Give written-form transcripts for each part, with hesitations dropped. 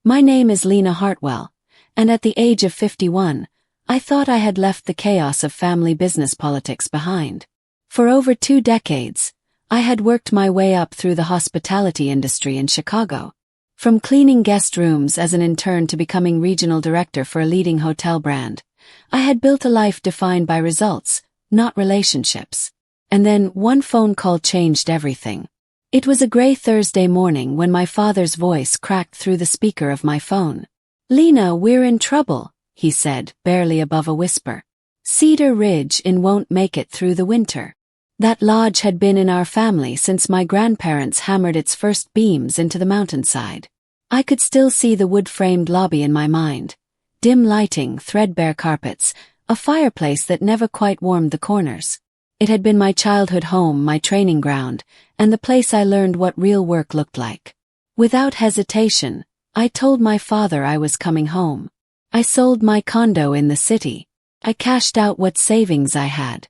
My name is Lena Hartwell, and at the age of 51, I thought I had left the chaos of family business politics behind. For over 2 decades, I had worked my way up through the hospitality industry in Chicago. From cleaning guest rooms as an intern to becoming regional director for a leading hotel brand, I had built a life defined by results, not relationships. And then one phone call changed everything. It was a gray Thursday morning when my father's voice cracked through the speaker of my phone. "Lena, we're in trouble," he said, barely above a whisper. "Cedar Ridge Inn won't make it through the winter." That lodge had been in our family since my grandparents hammered its first beams into the mountainside. I could still see the wood-framed lobby in my mind. Dim lighting, threadbare carpets, a fireplace that never quite warmed the corners. It had been my childhood home, my training ground, and the place I learned what real work looked like. Without hesitation, I told my father I was coming home. I sold my condo in the city. I cashed out what savings I had.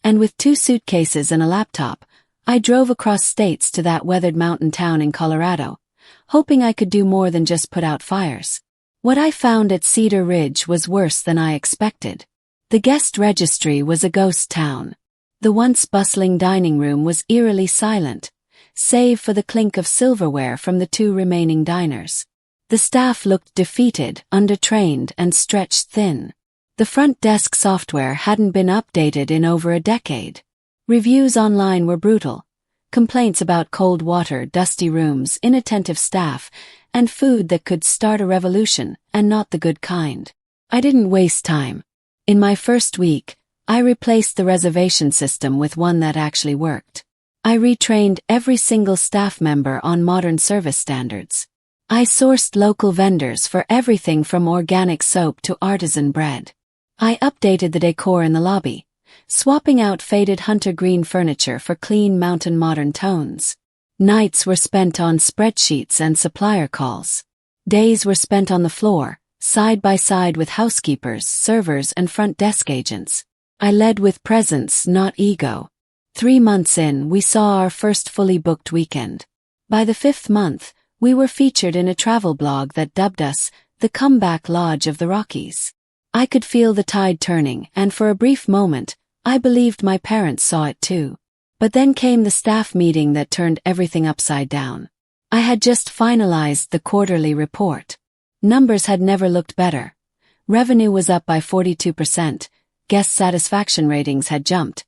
And with 2 suitcases and a laptop, I drove across states to that weathered mountain town in Colorado, hoping I could do more than just put out fires. What I found at Cedar Ridge was worse than I expected. The guest registry was a ghost town. The once bustling dining room was eerily silent, save for the clink of silverware from the 2 remaining diners. The staff looked defeated, undertrained, and stretched thin. The front desk software hadn't been updated in over a decade. Reviews online were brutal. Complaints about cold water, dusty rooms, inattentive staff, and food that could start a revolution, and not the good kind. I didn't waste time. In my first week, I replaced the reservation system with one that actually worked. I retrained every single staff member on modern service standards. I sourced local vendors for everything from organic soap to artisan bread. I updated the decor in the lobby, swapping out faded hunter green furniture for clean mountain modern tones. Nights were spent on spreadsheets and supplier calls. Days were spent on the floor, side by side with housekeepers, servers, and front desk agents. I led with presence, not ego. 3 months in, we saw our first fully booked weekend. By the 5th month, we were featured in a travel blog that dubbed us the Comeback Lodge of the Rockies. I could feel the tide turning, and for a brief moment, I believed my parents saw it too. But then came the staff meeting that turned everything upside down. I had just finalized the quarterly report. Numbers had never looked better. Revenue was up by 42%. Guest satisfaction ratings had jumped,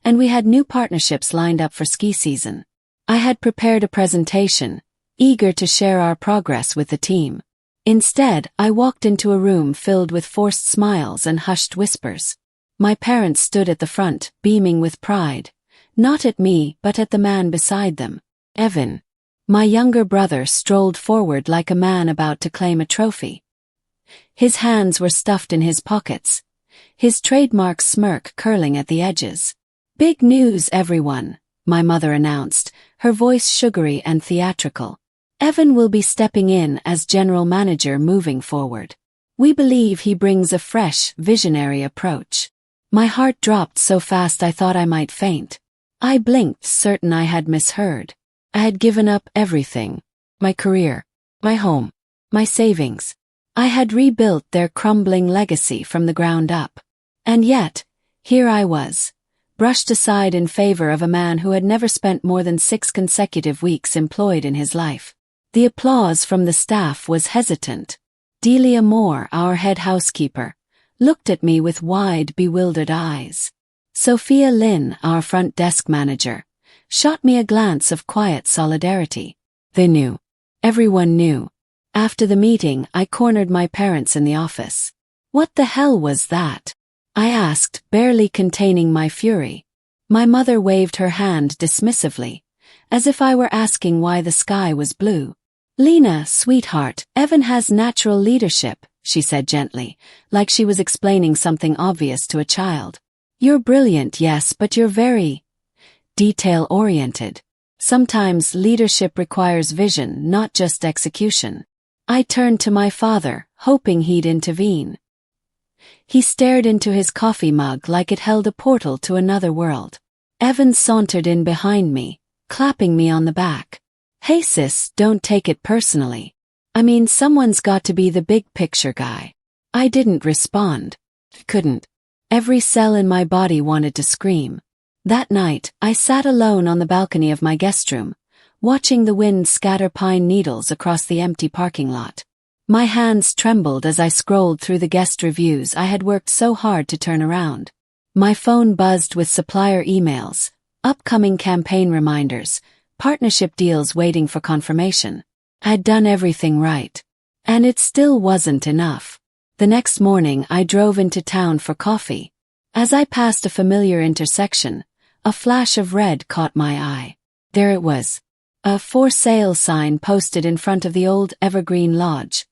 and we had new partnerships lined up for ski season. I had prepared a presentation, eager to share our progress with the team. Instead, I walked into a room filled with forced smiles and hushed whispers. My parents stood at the front, beaming with pride, not at me but at the man beside them, Evan. My younger brother strolled forward like a man about to claim a trophy. His hands were stuffed in his pockets, his trademark smirk curling at the edges. "Big news, everyone," my mother announced, her voice sugary and theatrical. "Evan will be stepping in as general manager moving forward. We believe he brings a fresh, visionary approach." My heart dropped so fast I thought I might faint. I blinked, certain I had misheard. I had given up everything. My career, my home, my savings. I had rebuilt their crumbling legacy from the ground up. And yet, here I was, brushed aside in favor of a man who had never spent more than 6 consecutive weeks employed in his life. The applause from the staff was hesitant. Delia Moore, our head housekeeper, looked at me with wide, bewildered eyes. Sophia Lynn, our front desk manager, shot me a glance of quiet solidarity. They knew. Everyone knew. After the meeting, I cornered my parents in the office. "What the hell was that?" I asked, barely containing my fury. My mother waved her hand dismissively, as if I were asking why the sky was blue. "Lena, sweetheart, Evan has natural leadership," she said gently, like she was explaining something obvious to a child. "You're brilliant, yes, but you're very detail-oriented. Sometimes leadership requires vision, not just execution." I turned to my father, hoping he'd intervene. He stared into his coffee mug like it held a portal to another world. Evan sauntered in behind me, clapping me on the back. "Hey sis, don't take it personally. I mean, someone's got to be the big picture guy. I didn't respond. Couldn't. Every cell in my body wanted to scream. That night, I sat alone on the balcony of my guest room, watching the wind scatter pine needles across the empty parking lot. My hands trembled as I scrolled through the guest reviews I had worked so hard to turn around. My phone buzzed with supplier emails, upcoming campaign reminders, partnership deals waiting for confirmation. I'd done everything right. And it still wasn't enough. The next morning I drove into town for coffee. As I passed a familiar intersection, a flash of red caught my eye. There it was. A for sale sign posted in front of the old Evergreen Lodge,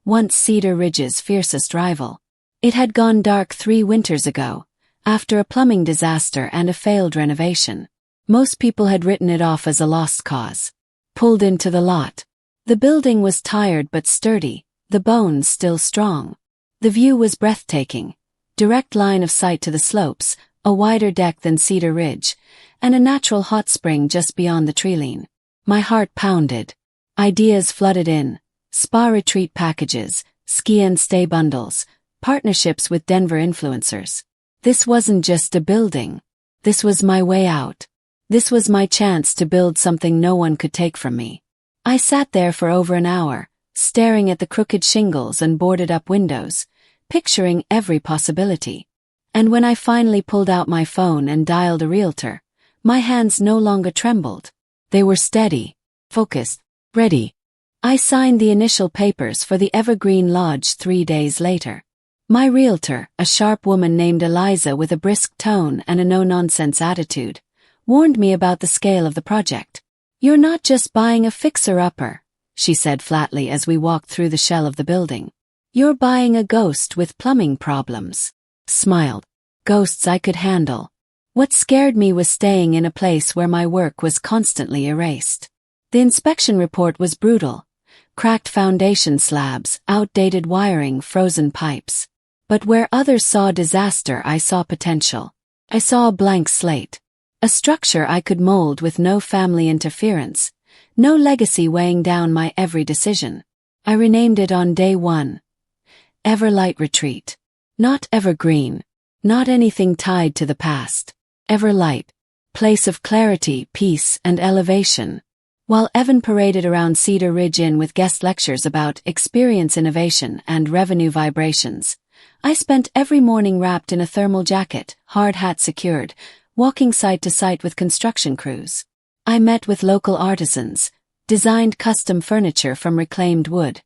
once Cedar Ridge's fiercest rival. It had gone dark 3 winters ago, after a plumbing disaster and a failed renovation. Most people had written it off as a lost cause. Pulled into the lot. The building was tired but sturdy, the bones still strong. The view was breathtaking. Direct line of sight to the slopes, a wider deck than Cedar Ridge, and a natural hot spring just beyond the treeline. My heart pounded. Ideas flooded in. Spa retreat packages, ski and stay bundles, partnerships with Denver influencers. This wasn't just a building. This was my way out. This was my chance to build something no one could take from me. I sat there for over an hour, staring at the crooked shingles and boarded-up windows, picturing every possibility. And when I finally pulled out my phone and dialed a realtor, my hands no longer trembled. They were steady, focused, ready. I signed the initial papers for the Evergreen Lodge 3 days later. My realtor, a sharp woman named Eliza with a brisk tone and a no-nonsense attitude, warned me about the scale of the project. "You're not just buying a fixer-upper," she said flatly as we walked through the shell of the building. "You're buying a ghost with plumbing problems." Smiled. Ghosts I could handle. What scared me was staying in a place where my work was constantly erased. The inspection report was brutal. Cracked foundation slabs, outdated wiring, frozen pipes. But where others saw disaster, I saw potential. I saw a blank slate. A structure I could mold with no family interference, no legacy weighing down my every decision. I renamed it on day 1. Everlight Retreat. Not Evergreen. Not anything tied to the past. Everlight. Place of clarity, peace, and elevation. While Evan paraded around Cedar Ridge Inn with guest lectures about experience innovation and revenue vibrations, I spent every morning wrapped in a thermal jacket, hard hat secured, walking site to site with construction crews. I met with local artisans, designed custom furniture from reclaimed wood,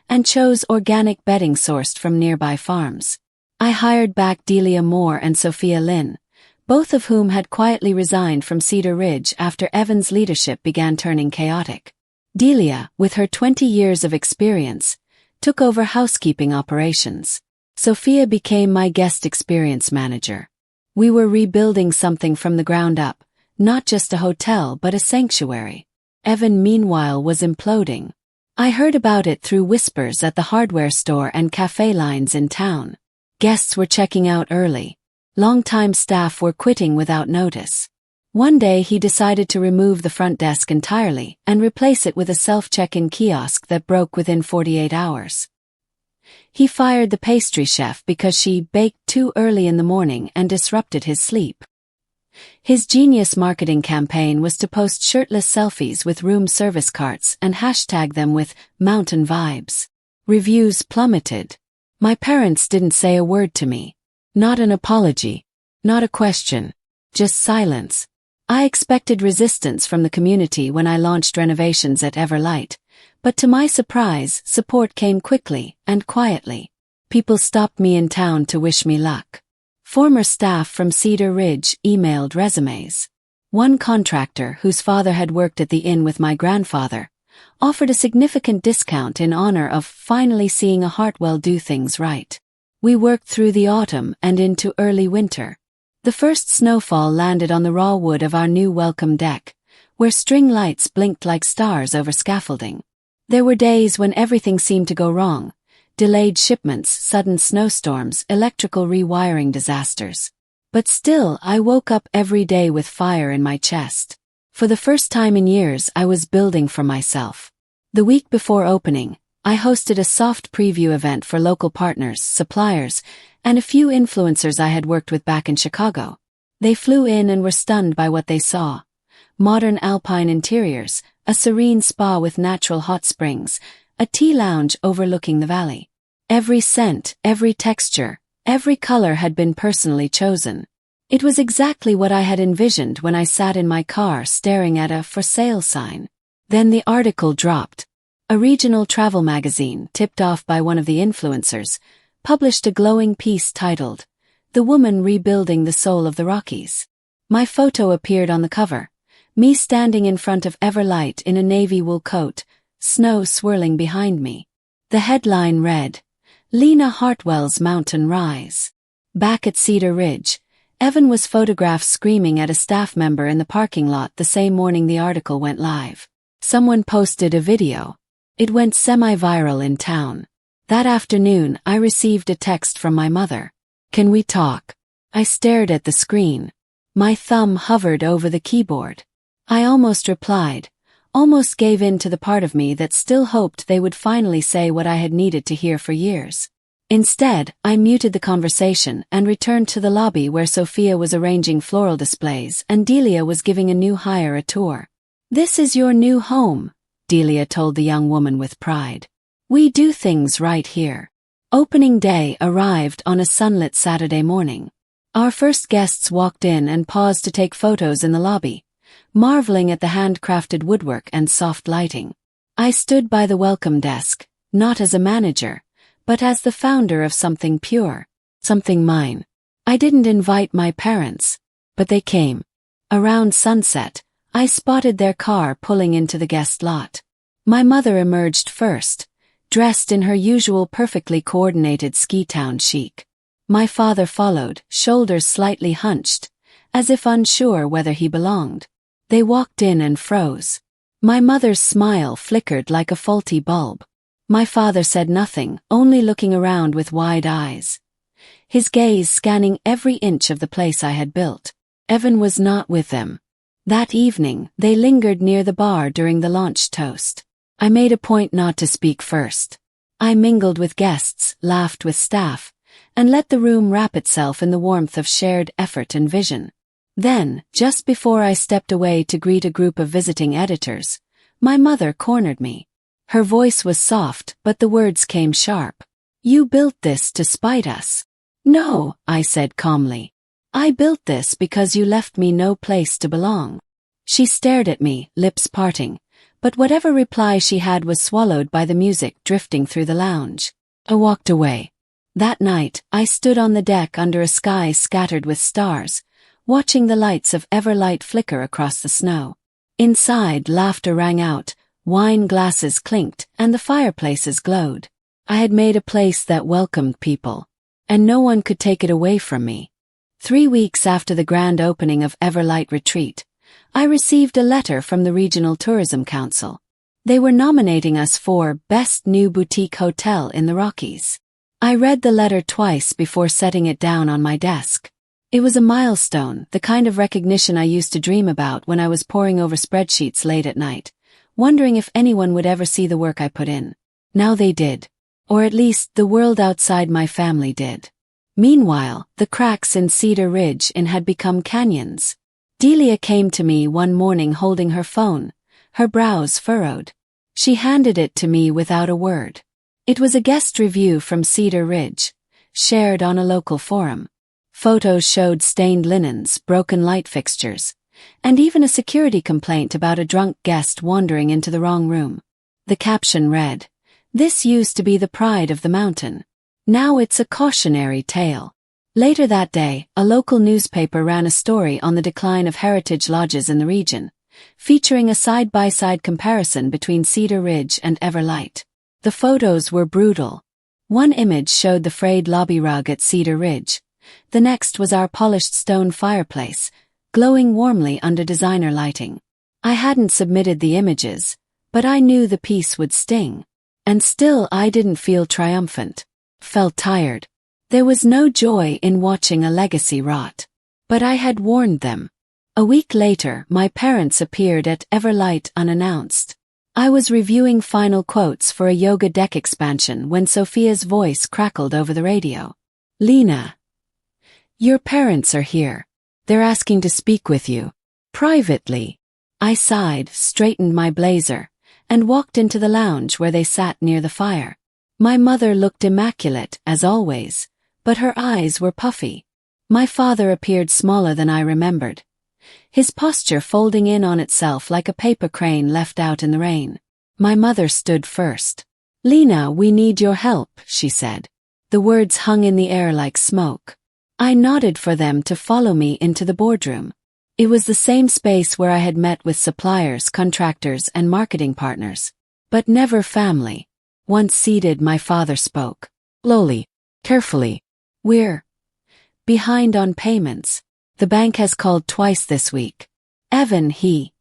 and chose organic bedding sourced from nearby farms. I hired back Delia Moore and Sophia Lynn, both of whom had quietly resigned from Cedar Ridge after Evan's leadership began turning chaotic. Delia, with her 20 years of experience, took over housekeeping operations. Sophia became my guest experience manager. We were rebuilding something from the ground up, not just a hotel but a sanctuary. Evan, meanwhile, was imploding. I heard about it through whispers at the hardware store and cafe lines in town. Guests were checking out early. Longtime staff were quitting without notice. One day he decided to remove the front desk entirely and replace it with a self-check-in kiosk that broke within 48 hours. He fired the pastry chef because she baked too early in the morning and disrupted his sleep. His genius marketing campaign was to post shirtless selfies with room service carts and hashtag them with mountain vibes. Reviews plummeted. My parents didn't say a word to me. Not an apology. Not a question. Just silence. I expected resistance from the community when I launched renovations at Everlight, but to my surprise, support came quickly and quietly. People stopped me in town to wish me luck. Former staff from Cedar Ridge emailed resumes. One contractor, whose father had worked at the inn with my grandfather, offered a significant discount in honor of finally seeing a Hartwell do things right. We worked through the autumn and into early winter. The first snowfall landed on the raw wood of our new welcome deck, where string lights blinked like stars over scaffolding. There were days when everything seemed to go wrong. Delayed shipments, sudden snowstorms, electrical rewiring disasters. But still, I woke up every day with fire in my chest. For the first time in years, I was building for myself. The week before opening, I hosted a soft preview event for local partners, suppliers, and a few influencers I had worked with back in Chicago. They flew in and were stunned by what they saw. Modern alpine interiors, a serene spa with natural hot springs, a tea lounge overlooking the valley. Every scent, every texture, every color had been personally chosen. It was exactly what I had envisioned when I sat in my car staring at a for sale sign. Then the article dropped. A regional travel magazine, tipped off by one of the influencers, published a glowing piece titled, "The Woman Rebuilding the Soul of the Rockies." My photo appeared on the cover, me standing in front of Everlight in a navy wool coat, snow swirling behind me. The headline read, "Lena Hartwell's Mountain Rise." Back at Cedar Ridge, Evan was photographed screaming at a staff member in the parking lot the same morning the article went live. Someone posted a video. It went semi-viral in town. That afternoon, I received a text from my mother. "Can we talk?" I stared at the screen. My thumb hovered over the keyboard. I almost replied, almost gave in to the part of me that still hoped they would finally say what I had needed to hear for years. Instead, I muted the conversation and returned to the lobby where Sophia was arranging floral displays and Delia was giving a new hire a tour. "This is your new home," Delia told the young woman with pride. "We do things right here." Opening day arrived on a sunlit Saturday morning. Our first guests walked in and paused to take photos in the lobby, marveling at the handcrafted woodwork and soft lighting. I stood by the welcome desk, not as a manager, but as the founder of something pure, something mine. I didn't invite my parents, but they came. Around sunset, I spotted their car pulling into the guest lot. My mother emerged first, dressed in her usual perfectly coordinated ski-town chic. My father followed, shoulders slightly hunched, as if unsure whether he belonged. They walked in and froze. My mother's smile flickered like a faulty bulb. My father said nothing, only looking around with wide eyes, his gaze scanning every inch of the place I had built. Evan was not with them. That evening, they lingered near the bar during the launch toast. I made a point not to speak first. I mingled with guests, laughed with staff, and let the room wrap itself in the warmth of shared effort and vision. Then, just before I stepped away to greet a group of visiting editors, my mother cornered me. Her voice was soft, but the words came sharp. "You built this to spite us." "No," I said calmly. "I built this because you left me no place to belong." She stared at me, lips parting, but whatever reply she had was swallowed by the music drifting through the lounge. I walked away. That night, I stood on the deck under a sky scattered with stars, watching the lights of Everlight flicker across the snow. Inside, laughter rang out, wine glasses clinked, and the fireplaces glowed. I had made a place that welcomed people, and no one could take it away from me. 3 weeks after the grand opening of Everlight Retreat, I received a letter from the Regional Tourism Council. They were nominating us for Best New Boutique Hotel in the Rockies. I read the letter twice before setting it down on my desk. It was a milestone, the kind of recognition I used to dream about when I was poring over spreadsheets late at night, wondering if anyone would ever see the work I put in. Now they did. Or at least the world outside my family did. Meanwhile, the cracks in Cedar Ridge had become canyons. Delia came to me one morning holding her phone, her brows furrowed. She handed it to me without a word. It was a guest review from Cedar Ridge, shared on a local forum. Photos showed stained linens, broken light fixtures, and even a security complaint about a drunk guest wandering into the wrong room. The caption read, "This used to be the pride of the mountain. Now it's a cautionary tale." Later that day, a local newspaper ran a story on the decline of heritage lodges in the region, featuring a side-by-side comparison between Cedar Ridge and Everlight. The photos were brutal. One image showed the frayed lobby rug at Cedar Ridge. The next was our polished stone fireplace, glowing warmly under designer lighting. I hadn't submitted the images, but I knew the piece would sting. And still I didn't feel triumphant. Felt tired. There was no joy in watching a legacy rot. But I had warned them. A week later, my parents appeared at Everlight unannounced. I was reviewing final quotes for a yoga deck expansion when Sophia's voice crackled over the radio. Lena, your parents are here. They're asking to speak with you. Privately. I sighed, straightened my blazer, and walked into the lounge where they sat near the fire. My mother looked immaculate, as always, but her eyes were puffy. My father appeared smaller than I remembered, his posture folding in on itself like a paper crane left out in the rain. My mother stood first. Lena, we need your help, she said. The words hung in the air like smoke. I nodded for them to follow me into the boardroom. It was the same space where I had met with suppliers, contractors, and marketing partners. But never family. Once seated, my father spoke. Slowly, carefully. We're behind on payments. The bank has called twice this week. Evan, he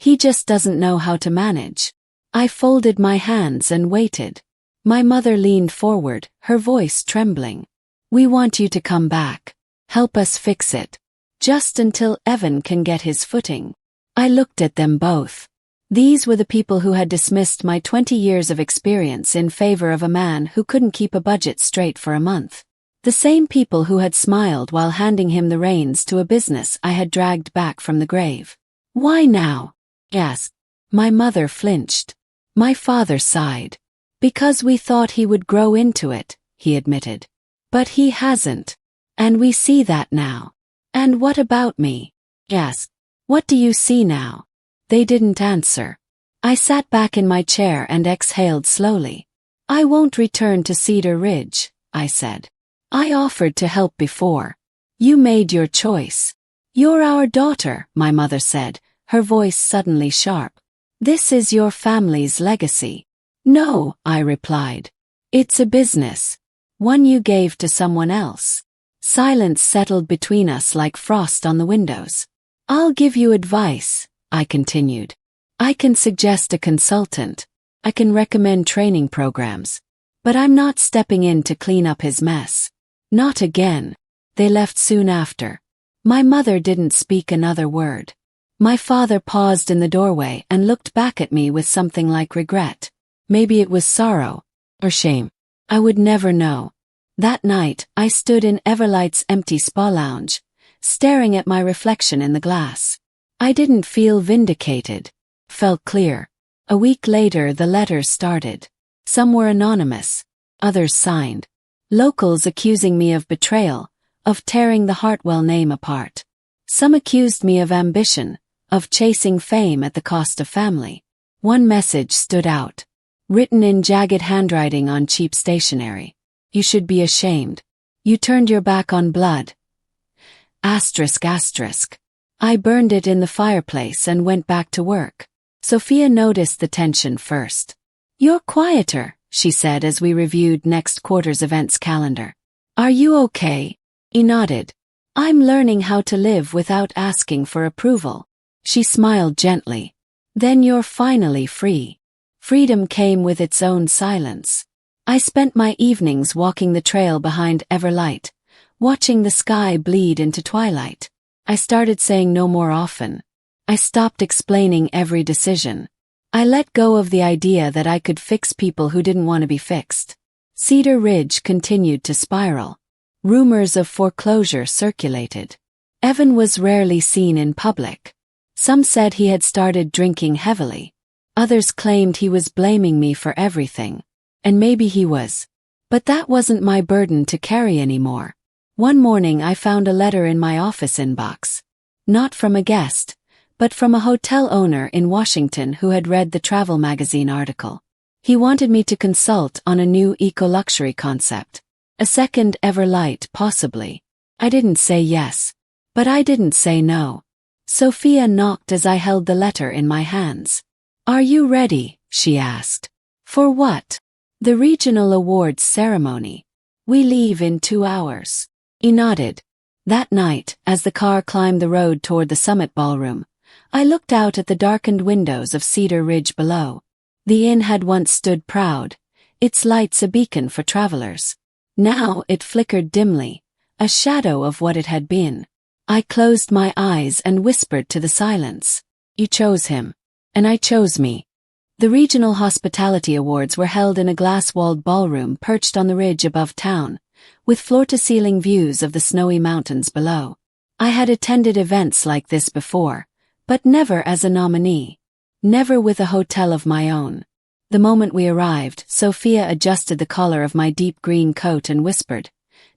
just doesn't know how to manage. I folded my hands and waited. My mother leaned forward, her voice trembling. We want you to come back. Help us fix it. Just until Evan can get his footing. I looked at them both. These were the people who had dismissed my 20 years of experience in favor of a man who couldn't keep a budget straight for a month. The same people who had smiled while handing him the reins to a business I had dragged back from the grave. Why now? Asked. My mother flinched. My father sighed. Because we thought he would grow into it, he admitted. But he hasn't. And we see that now. And what about me? Asked. What do you see now? They didn't answer. I sat back in my chair and exhaled slowly. I won't return to Cedar Ridge, I said. I offered to help before. You made your choice. You're our daughter, my mother said, her voice suddenly sharp. This is your family's legacy. No, I replied. It's a business. One you gave to someone else. Silence settled between us like frost on the windows. I'll give you advice, I continued. I can suggest a consultant. I can recommend training programs. But I'm not stepping in to clean up his mess. Not again. They left soon after. My mother didn't speak another word. My father paused in the doorway and looked back at me with something like regret. Maybe it was sorrow. Or shame. I would never know. That night, I stood in Everlight's empty spa lounge, staring at my reflection in the glass. I didn't feel vindicated. Felt clear. A week later, the letters started. Some were anonymous. Others signed. Locals accusing me of betrayal, of tearing the Hartwell name apart. Some accused me of ambition, of chasing fame at the cost of family. One message stood out. Written in jagged handwriting on cheap stationery. You should be ashamed. You turned your back on blood. Asterisk asterisk. I burned it in the fireplace and went back to work. Sophia noticed the tension first. You're quieter, she said as we reviewed next quarter's events calendar. Are you okay? He nodded. I'm learning how to live without asking for approval. She smiled gently. Then you're finally free. Freedom came with its own silence. I spent my evenings walking the trail behind Everlight, watching the sky bleed into twilight. I started saying no more often. I stopped explaining every decision. I let go of the idea that I could fix people who didn't want to be fixed. Cedar Ridge continued to spiral. Rumors of foreclosure circulated. Evan was rarely seen in public. Some said he had started drinking heavily. Others claimed he was blaming me for everything. And maybe he was. But that wasn't my burden to carry anymore. One morning I found a letter in my office inbox. Not from a guest, but from a hotel owner in Washington who had read the travel magazine article. He wanted me to consult on a new eco-luxury concept. A second Everlight, possibly. I didn't say yes. But I didn't say no. Sophia knocked as I held the letter in my hands. Are you ready? She asked. For what? The regional awards ceremony. We leave in 2 hours. He nodded. That night, as the car climbed the road toward the summit ballroom, I looked out at the darkened windows of Cedar Ridge below. The inn had once stood proud, its lights a beacon for travelers. Now it flickered dimly, a shadow of what it had been. I closed my eyes and whispered to the silence. You chose him. And I chose me. The regional hospitality awards were held in a glass-walled ballroom perched on the ridge above town, with floor-to-ceiling views of the snowy mountains below. I had attended events like this before, but never as a nominee. Never with a hotel of my own. The moment we arrived, Sophia adjusted the collar of my deep green coat and whispered,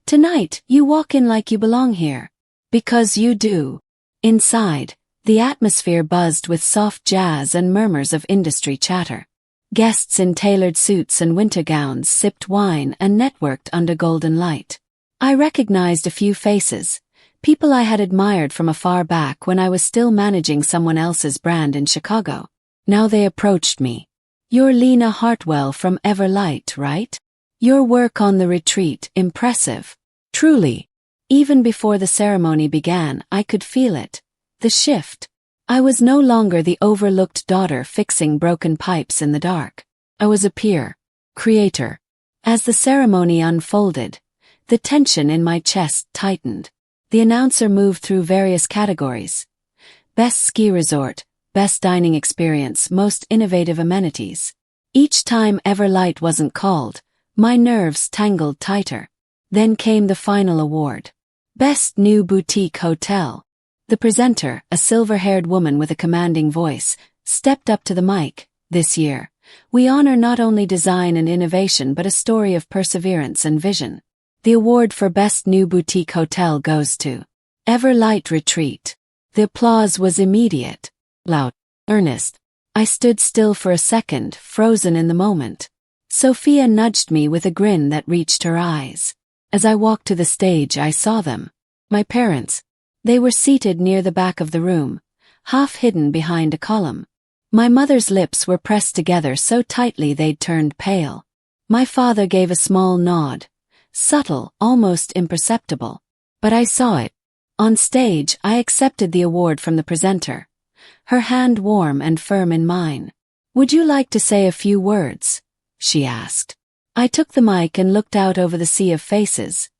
"Tonight, you walk in like you belong here." Because you do. Inside, the atmosphere buzzed with soft jazz and murmurs of industry chatter. Guests in tailored suits and winter gowns sipped wine and networked under golden light. I recognized a few faces, people I had admired from afar back when I was still managing someone else's brand in Chicago. Now they approached me. "You're Lena Hartwell from Everlight, right? Your work on the retreat, impressive." Truly. Even before the ceremony began, I could feel it. The shift. I was no longer the overlooked daughter fixing broken pipes in the dark. I was a peer. Creator. As the ceremony unfolded, the tension in my chest tightened. The announcer moved through various categories. Best ski resort, best dining experience, most innovative amenities. Each time Everlight wasn't called, my nerves tangled tighter. Then came the final award. Best new boutique hotel. The presenter, a silver-haired woman with a commanding voice, stepped up to the mic. "This year, we honor not only design and innovation but a story of perseverance and vision. The award for Best New Boutique Hotel goes to Everlight Retreat." The applause was immediate, loud, earnest. I stood still for a second, frozen in the moment. Sophia nudged me with a grin that reached her eyes. As I walked to the stage, I saw them. My parents. They were seated near the back of the room, half hidden behind a column. My mother's lips were pressed together so tightly they'd turned pale. My father gave a small nod, subtle, almost imperceptible. But I saw it. On stage, I accepted the award from the presenter, her hand warm and firm in mine. "Would you like to say a few words?" she asked. I took the mic and looked out over the sea of faces.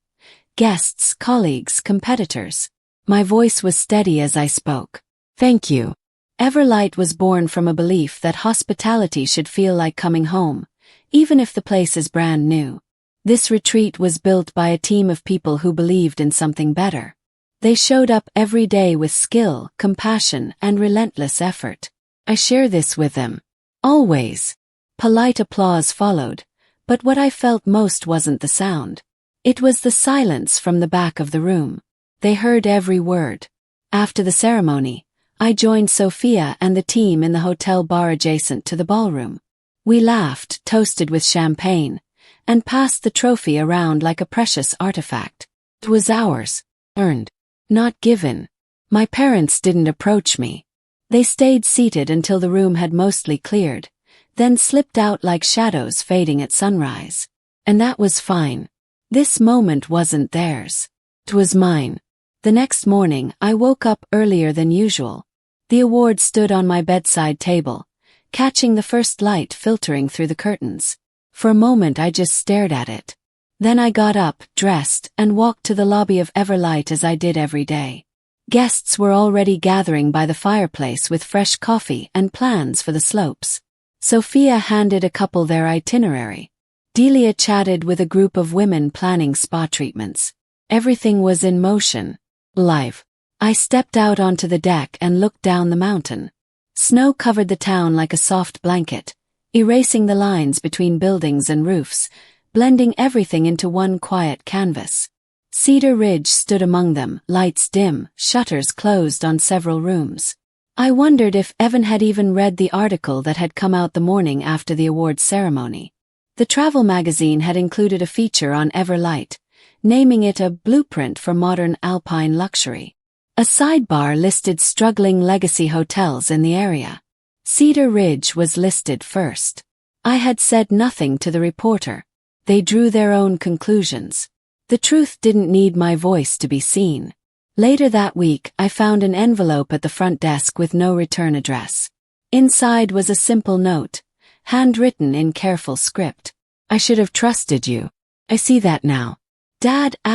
Guests, colleagues, competitors. My voice was steady as I spoke. "Thank you." Everlight was born from a belief that hospitality should feel like coming home, even if the place is brand new. This retreat was built by a team of people who believed in something better. They showed up every day with skill, compassion, and relentless effort. I share this with them. Always. Polite applause followed, but what I felt most wasn't the sound. It was the silence from the back of the room. They heard every word. After the ceremony, I joined Sophia and the team in the hotel bar adjacent to the ballroom. We laughed, toasted with champagne, and passed the trophy around like a precious artifact. It was ours, earned, not given. My parents didn't approach me. They stayed seated until the room had mostly cleared, then slipped out like shadows fading at sunrise. And that was fine. This moment wasn't theirs. It was mine. The next morning, I woke up earlier than usual. The award stood on my bedside table, catching the first light filtering through the curtains. For a moment I just stared at it. Then I got up, dressed, and walked to the lobby of Everlight as I did every day. Guests were already gathering by the fireplace with fresh coffee and plans for the slopes. Sophia handed a couple their itinerary. Delia chatted with a group of women planning spa treatments. Everything was in motion. Live. I stepped out onto the deck and looked down the mountain. Snow covered the town like a soft blanket, erasing the lines between buildings and roofs, blending everything into one quiet canvas. Cedar Ridge stood among them, lights dim, shutters closed on several rooms. I wondered if Evan had even read the article that had come out the morning after the awards ceremony. The travel magazine had included a feature on Everlight, naming it a blueprint for modern alpine luxury. A sidebar listed struggling legacy hotels in the area. Cedar Ridge was listed first. I had said nothing to the reporter. They drew their own conclusions. The truth didn't need my voice to be seen. Later that week, I found an envelope at the front desk with no return address. Inside was a simple note, handwritten in careful script. "I should have trusted you. I see that now. Dad ****.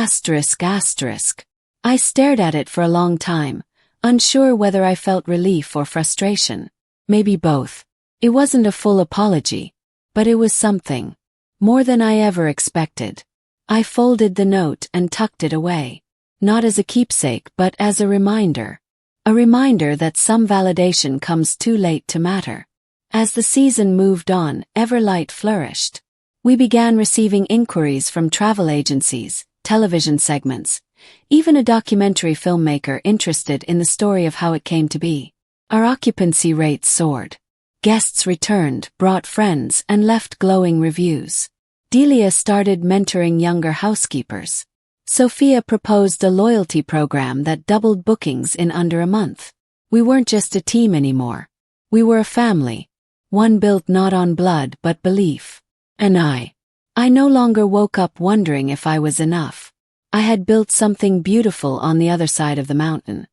I stared at it for a long time, unsure whether I felt relief or frustration. Maybe both. It wasn't a full apology, but it was something. More than I ever expected. I folded the note and tucked it away. Not as a keepsake but as a reminder. A reminder that some validation comes too late to matter. As the season moved on, Everlight flourished. We began receiving inquiries from travel agencies, television segments, even a documentary filmmaker interested in the story of how it came to be. Our occupancy rates soared. Guests returned, brought friends, and left glowing reviews. Delia started mentoring younger housekeepers. Sophia proposed a loyalty program that doubled bookings in under a month. We weren't just a team anymore. We were a family. One built not on blood but belief. And I no longer woke up wondering if I was enough. I had built something beautiful on the other side of the mountain.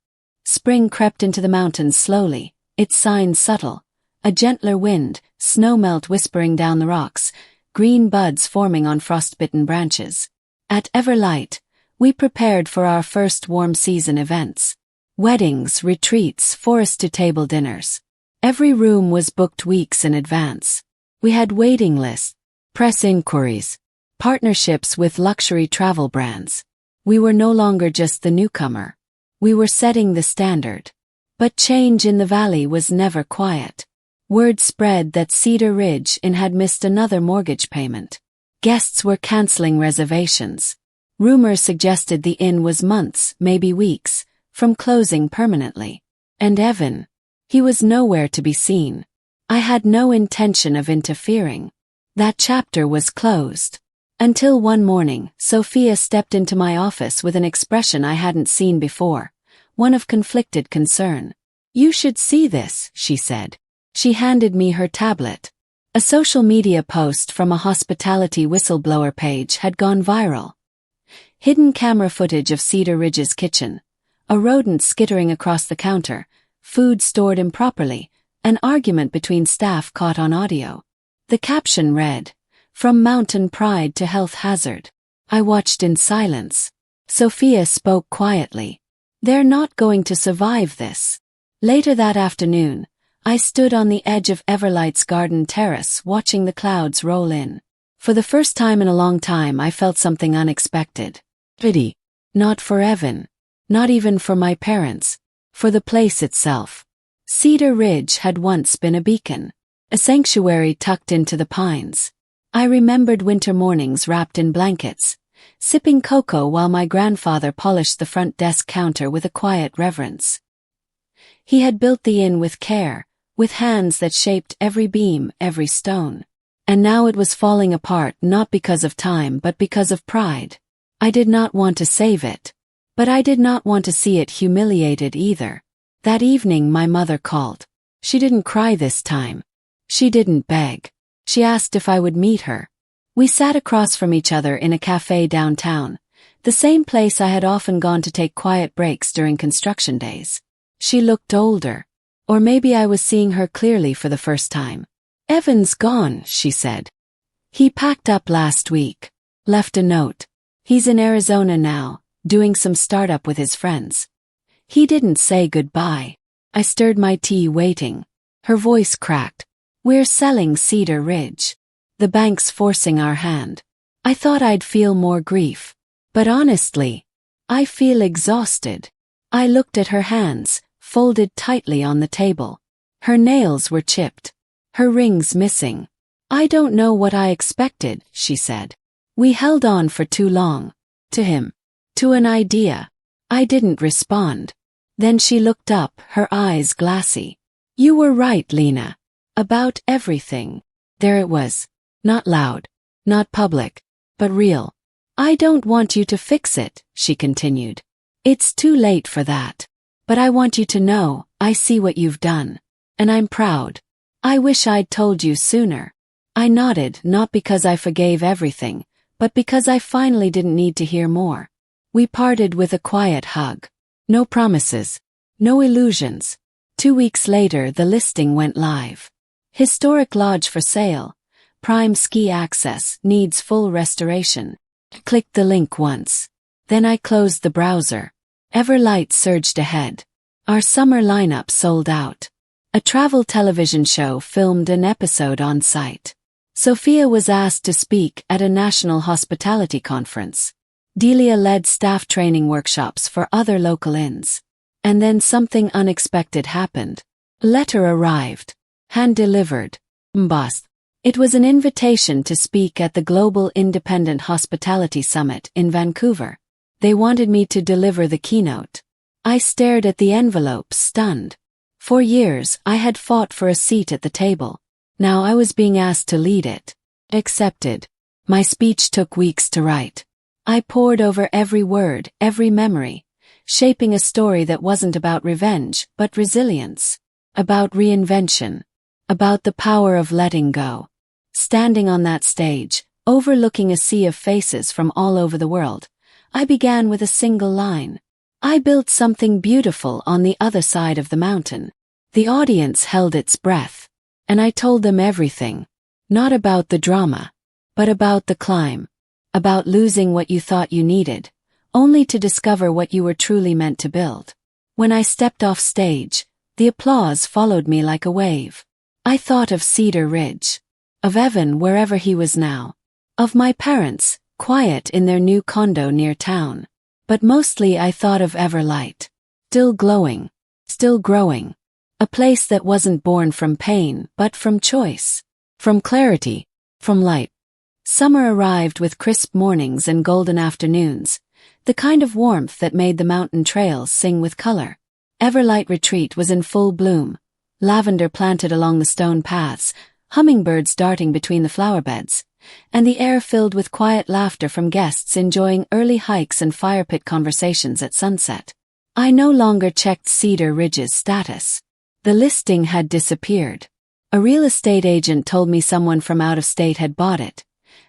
Spring crept into the mountains slowly, its signs subtle. A gentler wind, snowmelt whispering down the rocks, green buds forming on frostbitten branches. At Everlight, we prepared for our first warm season events. Weddings, retreats, forest-to-table dinners. Every room was booked weeks in advance. We had waiting lists, press inquiries, partnerships with luxury travel brands. We were no longer just the newcomer. We were setting the standard. But change in the valley was never quiet. Word spread that Cedar Ridge Inn had missed another mortgage payment. Guests were canceling reservations. Rumors suggested the inn was months, maybe weeks, from closing permanently. And Evan, he was nowhere to be seen. I had no intention of interfering. That chapter was closed. Until one morning, Sophia stepped into my office with an expression I hadn't seen before, one of conflicted concern. "You should see this," she said. She handed me her tablet. A social media post from a hospitality whistleblower page had gone viral. Hidden camera footage of Cedar Ridge's kitchen. A rodent skittering across the counter, food stored improperly, an argument between staff caught on audio. The caption read, "From mountain pride to health hazard." I watched in silence. Sophia spoke quietly. "They're not going to survive this." Later that afternoon, I stood on the edge of Everlight's garden terrace watching the clouds roll in. For the first time in a long time I felt something unexpected. Pity. Not for Evan. Not even for my parents. For the place itself. Cedar Ridge had once been a beacon. A sanctuary tucked into the pines. I remembered winter mornings wrapped in blankets, sipping cocoa while my grandfather polished the front desk counter with a quiet reverence. He had built the inn with care, with hands that shaped every beam, every stone. And now it was falling apart not because of time but because of pride. I did not want to save it. But I did not want to see it humiliated either. That evening my mother called. She didn't cry this time. She didn't beg. She asked if I would meet her. We sat across from each other in a cafe downtown, the same place I had often gone to take quiet breaks during construction days. She looked older. Or maybe I was seeing her clearly for the first time. "Evan's gone," she said. "He packed up last week. Left a note. He's in Arizona now, doing some startup with his friends. He didn't say goodbye." I stirred my tea waiting. Her voice cracked. "We're selling Cedar Ridge. The bank's forcing our hand." I thought I'd feel more grief. But honestly, I feel exhausted. I looked at her hands, folded tightly on the table. Her nails were chipped. Her rings missing. "I don't know what I expected," she said. "We held on for too long. To him. To an idea." I didn't respond. Then she looked up, her eyes glassy. "You were right, Lena. About everything." There it was. Not loud. Not public. But real. "I don't want you to fix it," she continued. "It's too late for that. But I want you to know, I see what you've done. And I'm proud. I wish I'd told you sooner." I nodded, not because I forgave everything, but because I finally didn't need to hear more. We parted with a quiet hug. No promises. No illusions. 2 weeks later the listing went live. Historic lodge for sale. Prime ski access, needs full restoration. Clicked the link once. Then I closed the browser. Everlight surged ahead. Our summer lineup sold out. A travel television show filmed an episode on site. Sophia was asked to speak at a national hospitality conference. Delia led staff training workshops for other local inns. And then something unexpected happened. A letter arrived. Hand-delivered. Embossed. It was an invitation to speak at the Global Independent Hospitality Summit in Vancouver. They wanted me to deliver the keynote. I stared at the envelope, stunned. For years, I had fought for a seat at the table. Now I was being asked to lead it. Accepted. My speech took weeks to write. I pored over every word, every memory, shaping a story that wasn't about revenge, but resilience. About reinvention. About the power of letting go. Standing on that stage, overlooking a sea of faces from all over the world, I began with a single line. I built something beautiful on the other side of the mountain. The audience held its breath. And I told them everything. Not about the drama, but about the climb. About losing what you thought you needed, only to discover what you were truly meant to build. When I stepped off stage, the applause followed me like a wave. I thought of Cedar Ridge. Of Evan wherever he was now. Of my parents, quiet in their new condo near town. But mostly I thought of Everlight. Still glowing. Still growing. A place that wasn't born from pain, but from choice. From clarity. From light. Summer arrived with crisp mornings and golden afternoons. The kind of warmth that made the mountain trails sing with color. Everlight Retreat was in full bloom. Lavender planted along the stone paths, hummingbirds darting between the flower beds, and the air filled with quiet laughter from guests enjoying early hikes and fire pit conversations at sunset. I no longer checked Cedar Ridge's status. The listing had disappeared. A real estate agent told me someone from out of state had bought it.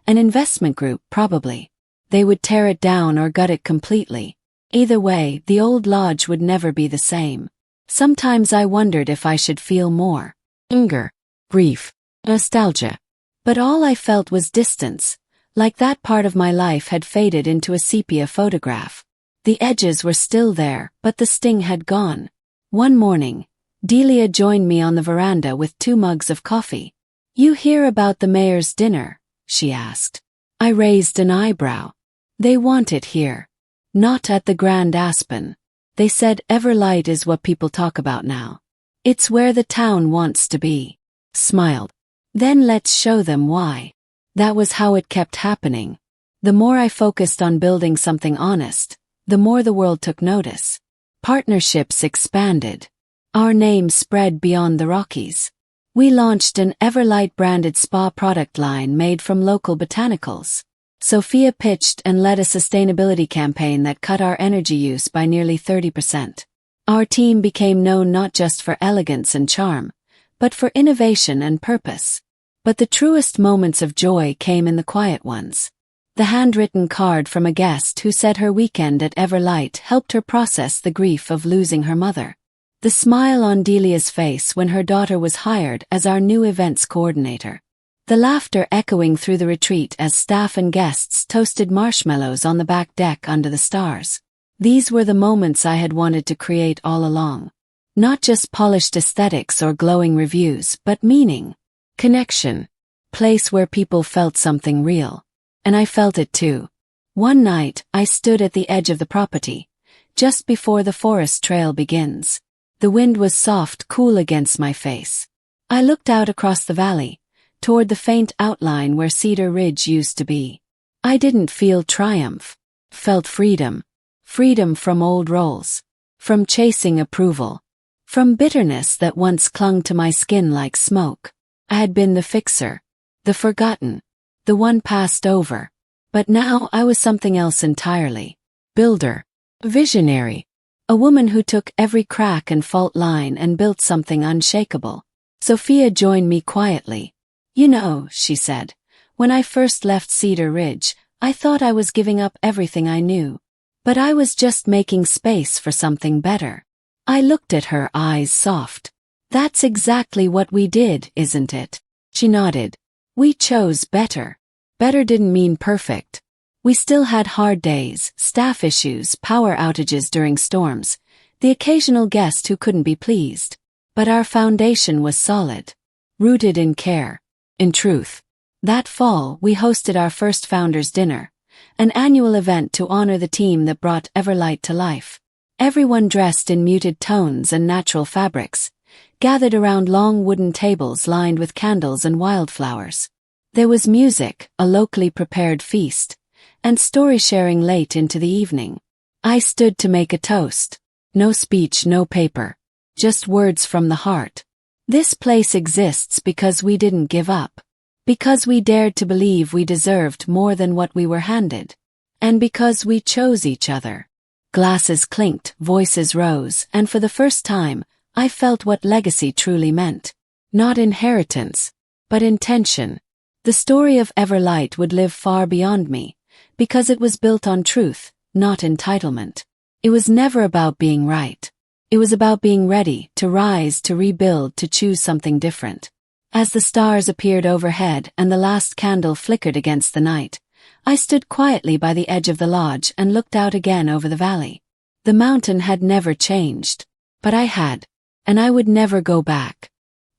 An investment group, probably. They would tear it down or gut it completely. Either way, the old lodge would never be the same. Sometimes I wondered if I should feel more. Anger. Grief. Nostalgia. But all I felt was distance, like that part of my life had faded into a sepia photograph. The edges were still there, but the sting had gone. One morning, Delia joined me on the veranda with 2 mugs of coffee. "You hear about the mayor's dinner?" she asked. I raised an eyebrow. "They want it here. Not at the Grand Aspen. They said Everlight is what people talk about now. It's where the town wants to be." Smiled. "Then let's show them why." That was how it kept happening. The more I focused on building something honest, the more the world took notice. Partnerships expanded. Our name spread beyond the Rockies. We launched an Everlight-branded spa product line made from local botanicals. Sophia pitched and led a sustainability campaign that cut our energy use by nearly 30%. Our team became known not just for elegance and charm, but for innovation and purpose. But the truest moments of joy came in the quiet ones. The handwritten card from a guest who said her weekend at Everlight helped her process the grief of losing her mother. The smile on Delia's face when her daughter was hired as our new events coordinator. The laughter echoing through the retreat as staff and guests toasted marshmallows on the back deck under the stars. These were the moments I had wanted to create all along. Not just polished aesthetics or glowing reviews, but meaning. Connection. Place where people felt something real. And I felt it too. One night, I stood at the edge of the property, just before the forest trail begins. The wind was soft, cool against my face. I looked out across the valley, toward the faint outline where Cedar Ridge used to be. I didn't feel triumph. Felt freedom. Freedom from old roles. From chasing approval. From bitterness that once clung to my skin like smoke. I had been the fixer. The forgotten. The one passed over. But now I was something else entirely. Builder. Visionary. A woman who took every crack and fault line and built something unshakable. Sophia joined me quietly. "You know," she said, "when I first left Cedar Ridge, I thought I was giving up everything I knew. But I was just making space for something better." I looked at her, eyes soft. "That's exactly what we did, isn't it?" She nodded. "We chose better." Better didn't mean perfect. We still had hard days, staff issues, power outages during storms, the occasional guest who couldn't be pleased. But our foundation was solid, rooted in care, in truth. That fall, we hosted our first Founders Dinner, an annual event to honor the team that brought Everlight to life. Everyone dressed in muted tones and natural fabrics, gathered around long wooden tables lined with candles and wildflowers. There was music, a locally prepared feast, and story-sharing late into the evening. I stood to make a toast. No speech, no paper. Just words from the heart. This place exists because we didn't give up. Because we dared to believe we deserved more than what we were handed. And because we chose each other. Glasses clinked, voices rose, and for the first time, I felt what legacy truly meant. Not inheritance, but intention. The story of Everlight would live far beyond me, because it was built on truth, not entitlement. It was never about being right. It was about being ready to rise, to rebuild, to choose something different. As the stars appeared overhead and the last candle flickered against the night, I stood quietly by the edge of the lodge and looked out again over the valley. The mountain had never changed, but I had, and I would never go back.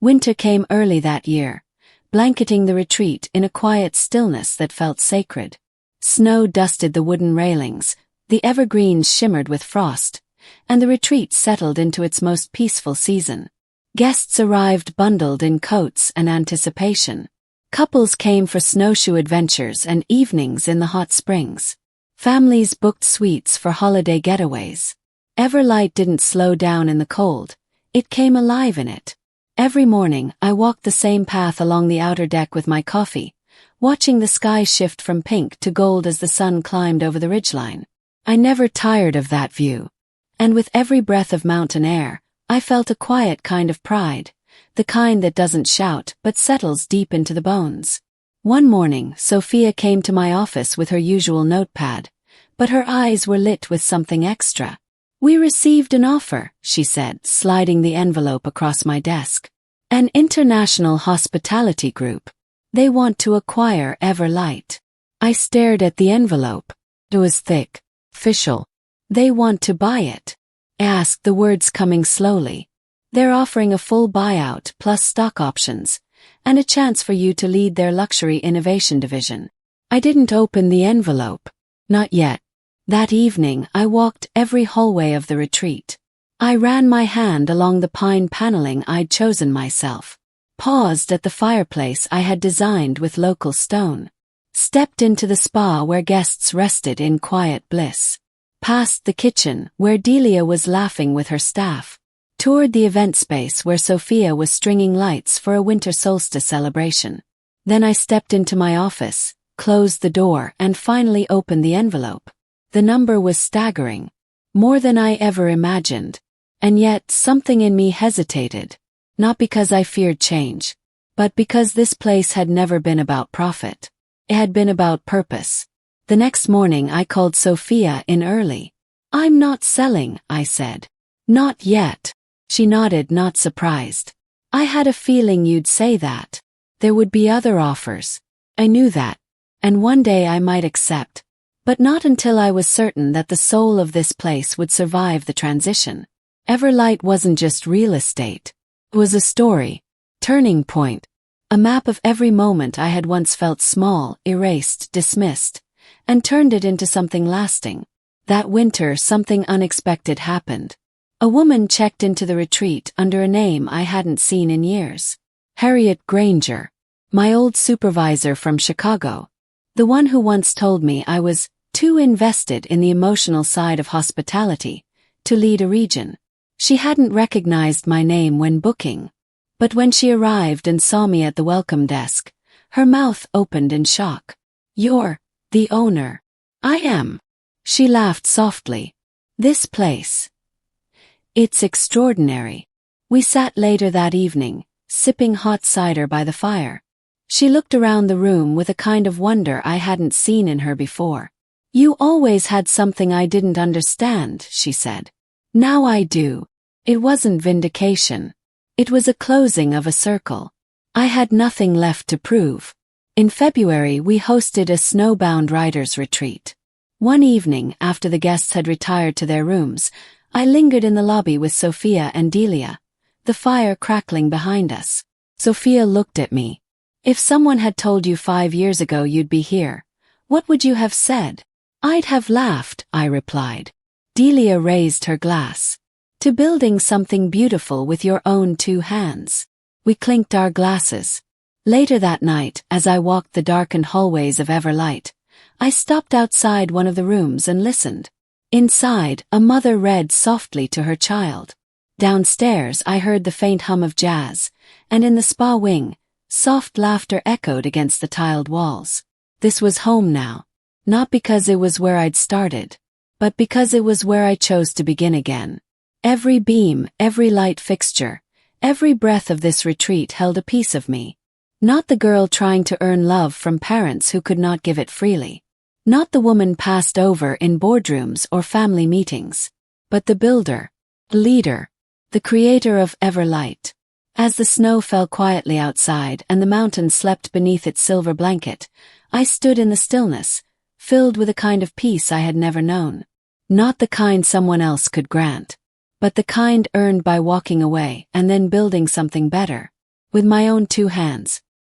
Winter came early that year, blanketing the retreat in a quiet stillness that felt sacred. Snow dusted the wooden railings, the evergreens shimmered with frost, and the retreat settled into its most peaceful season. Guests arrived bundled in coats and anticipation. Couples came for snowshoe adventures and evenings in the hot springs. Families booked suites for holiday getaways. Everlight didn't slow down in the cold, it came alive in it. Every morning I walked the same path along the outer deck with my coffee, watching the sky shift from pink to gold as the sun climbed over the ridgeline. I never tired of that view. And with every breath of mountain air, I felt a quiet kind of pride, the kind that doesn't shout but settles deep into the bones. One morning, Sophia came to my office with her usual notepad, but her eyes were lit with something extra. "We received an offer," she said, sliding the envelope across my desk. "An international hospitality group. They want to acquire Everlight." I stared at the envelope. It was thick, official. "They want to buy it?" I asked, the words coming slowly. "They're offering a full buyout plus stock options, and a chance for you to lead their luxury innovation division." I didn't open the envelope. Not yet. That evening I walked every hallway of the retreat. I ran my hand along the pine paneling I'd chosen myself, paused at the fireplace I had designed with local stone, stepped into the spa where guests rested in quiet bliss, past the kitchen where Delia was laughing with her staff, toured the event space where Sophia was stringing lights for a winter solstice celebration. Then I stepped into my office, closed the door, and finally opened the envelope. The number was staggering, more than I ever imagined, and yet something in me hesitated, not because I feared change, but because this place had never been about profit. It had been about purpose. The next morning I called Sophia in early. "I'm not selling," I said. "Not yet." She nodded, not surprised. "I had a feeling you'd say that. There would be other offers. I knew that, and one day I might accept. But not until I was certain that the soul of this place would survive the transition. Everlight wasn't just real estate. It was a story, turning point, a map of every moment I had once felt small, erased, dismissed, and turned it into something lasting. That winter, something unexpected happened. A woman checked into the retreat under a name I hadn't seen in years. Harriet Granger, my old supervisor from Chicago. The one who once told me I was too invested in the emotional side of hospitality to lead a region. She hadn't recognized my name when booking, but when she arrived and saw me at the welcome desk, her mouth opened in shock. "You're the owner." "I am." She laughed softly. "This place. It's extraordinary." We sat later that evening, sipping hot cider by the fire. She looked around the room with a kind of wonder I hadn't seen in her before. "You always had something I didn't understand," she said. "Now I do." It wasn't vindication. It was a closing of a circle. I had nothing left to prove. In February we hosted a snowbound writers' retreat. One evening, after the guests had retired to their rooms, I lingered in the lobby with Sophia and Delia, the fire crackling behind us. Sophia looked at me. If someone had told you 5 years ago you'd be here, what would you have said? I'd have laughed, I replied. Delia raised her glass. To building something beautiful with your own 2 hands. We clinked our glasses. Later that night, as I walked the darkened hallways of Everlight, I stopped outside one of the rooms and listened. Inside, a mother read softly to her child. Downstairs, I heard the faint hum of jazz, and in the spa wing, soft laughter echoed against the tiled walls. This was home now. Not because it was where I'd started, but because it was where I chose to begin again. Every beam, every light fixture, every breath of this retreat held a piece of me. Not the girl trying to earn love from parents who could not give it freely. Not the woman passed over in boardrooms or family meetings, but the builder, the leader, the creator of Everlight. As the snow fell quietly outside and the mountain slept beneath its silver blanket, I stood in the stillness, filled with a kind of peace I had never known. Not the kind someone else could grant, but the kind earned by walking away and then building something better, with my own 2 hands.